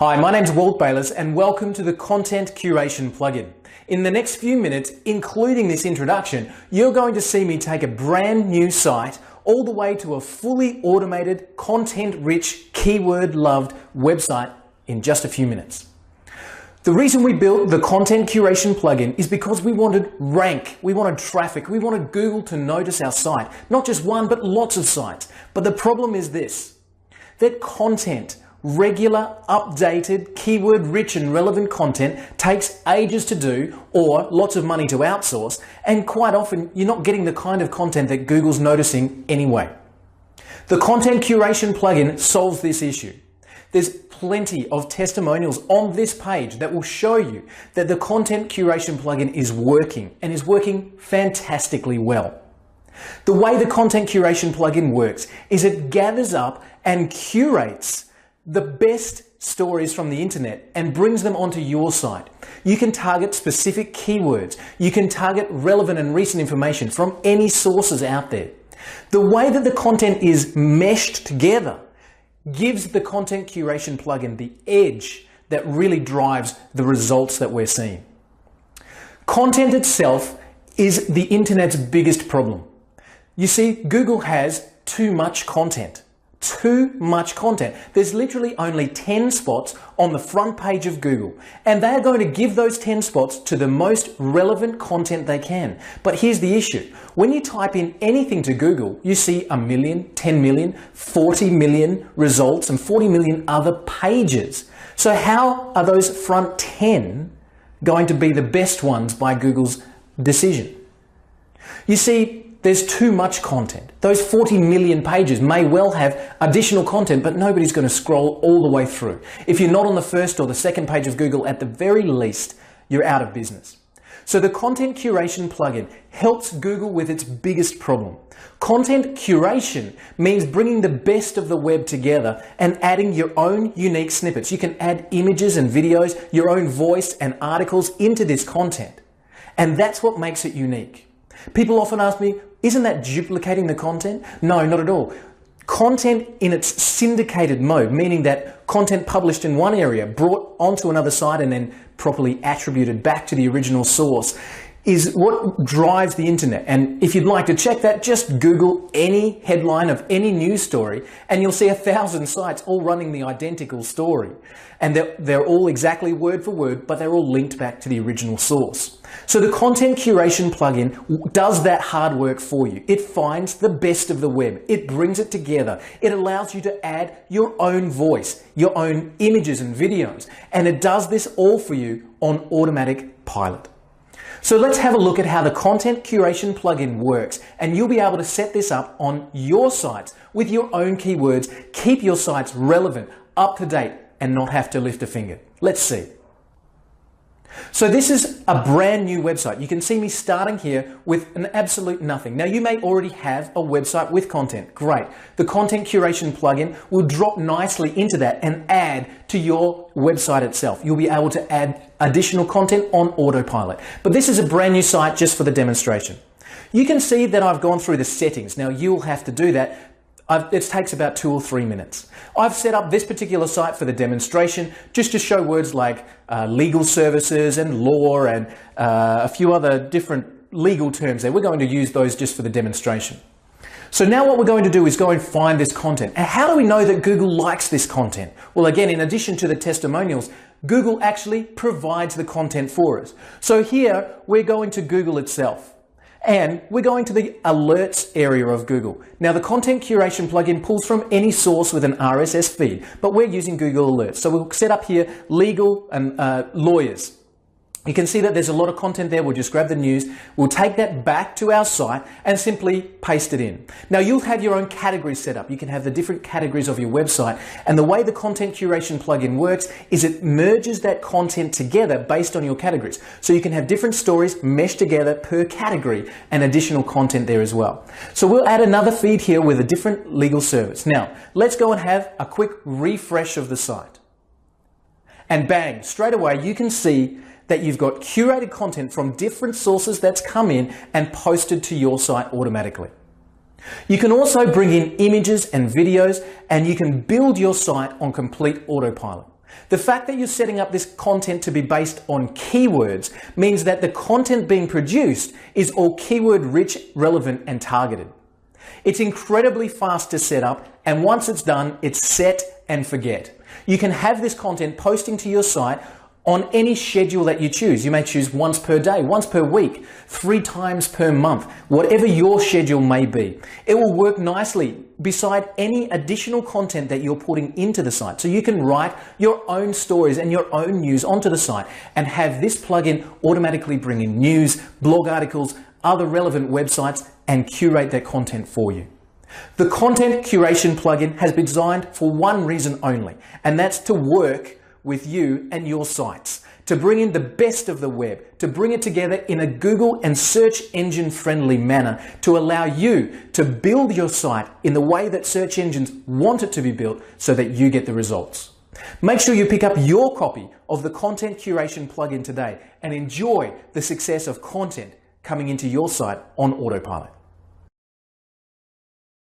Hi, my name's Walt Bayliss and welcome to the Content Curation plugin. In the next few minutes, including this introduction, you're going to see me take a brand new site all the way to a fully automated, content-rich, keyword-loved website in just a few minutes. The reason we built the Content Curation plugin is because we wanted rank, we wanted traffic, we wanted Google to notice our site. Not just one, but lots of sites. But the problem is this, that content, regular, updated, keyword-rich and relevant content takes ages to do or lots of money to outsource, and quite often you're not getting the kind of content that Google's noticing anyway. The Content Curation plugin solves this issue. There's plenty of testimonials on this page that will show you that the Content Curation plugin is working and is working fantastically well. The way the Content Curation plugin works is it gathers up and curates the best stories from the internet and brings them onto your site. You can target specific keywords. You can target relevant and recent information from any sources out there. The way that the content is meshed together gives the Content Curation plugin the edge that really drives the results that we're seeing. Content itself is the internet's biggest problem. You see, Google has too much content. Too much content. There's literally only 10 spots on the front page of Google, and they're going to give those 10 spots to the most relevant content they can. But here's the issue. When you type in anything to Google, you see 1 million, 10 million, 40 million results and 40 million other pages. So how are those front 10 going to be the best ones by Google's decision? You see, there's too much content. Those 40 million pages may well have additional content, but nobody's going to scroll all the way through. If you're not on the first or the second page of Google, at the very least, you're out of business. So the Content Curation plugin helps Google with its biggest problem. Content curation means bringing the best of the web together and adding your own unique snippets. You can add images and videos, your own voice and articles into this content. And that's what makes it unique. People often ask me, isn't that duplicating the content? No, not at all. Content in its syndicated mode, meaning that content published in one area brought onto another site and then properly attributed back to the original source, is what drives the internet. And if you'd like to check that, just Google any headline of any news story and you'll see 1,000 sites all running the identical story. And they're all exactly word for word, but they're all linked back to the original source. So the Content Curation plugin does that hard work for you. It finds the best of the web. It brings it together. It allows you to add your own voice, your own images and videos. And it does this all for you on automatic pilot. So let's have a look at how the Content Curation plugin works, and you'll be able to set this up on your sites with your own keywords, keep your sites relevant, up to date, and not have to lift a finger. Let's see. So this is a brand new website. You can see me starting here with an absolute nothing. Now you may already have a website with content. Great. The Content Curation plugin will drop nicely into that and add to your website itself. You'll be able to add additional content on autopilot. But this is a brand new site just for the demonstration. You can see that I've gone through the settings. Now you'll have to do that. It takes about 2 or 3 minutes. I've set up this particular site for the demonstration just to show words like legal services and law and a few other different legal terms there. We're going to use those just for the demonstration. So now what we're going to do is go and find this content. And how do we know that Google likes this content? Well, again, in addition to the testimonials, Google actually provides the content for us. So here we're going to Google itself. And we're going to the alerts area of Google. Now the Content Curation plugin pulls from any source with an RSS feed, but we're using Google Alerts. So we'll set up here legal and lawyers. You can see that there's a lot of content there. We'll just grab the news. We'll take that back to our site and simply paste it in. Now you'll have your own categories set up. You can have the different categories of your website. And the way the Content Curation plugin works is it merges that content together based on your categories. So you can have different stories meshed together per category and additional content there as well. So we'll add another feed here with a different legal service. Now let's go and have a quick refresh of the site. And bang, straight away you can see that you've got curated content from different sources that's come in and posted to your site automatically. You can also bring in images and videos, and you can build your site on complete autopilot. The fact that you're setting up this content to be based on keywords means that the content being produced is all keyword rich, relevant, and targeted. It's incredibly fast to set up, and once it's done, it's set and forget. You can have this content posting to your site on any schedule that you choose. You may choose once per day, once per week, 3 times per month, whatever your schedule may be. It will work nicely beside any additional content that you're putting into the site. So you can write your own stories and your own news onto the site and have this plugin automatically bring in news, blog articles, other relevant websites, and curate that content for you. The Content Curation plugin has been designed for one reason only, and that's to work with you and your sites, to bring in the best of the web, to bring it together in a Google and search engine friendly manner, to allow you to build your site in the way that search engines want it to be built so that you get the results. Make sure you pick up your copy of the Content Curation plugin today and enjoy the success of content coming into your site on autopilot.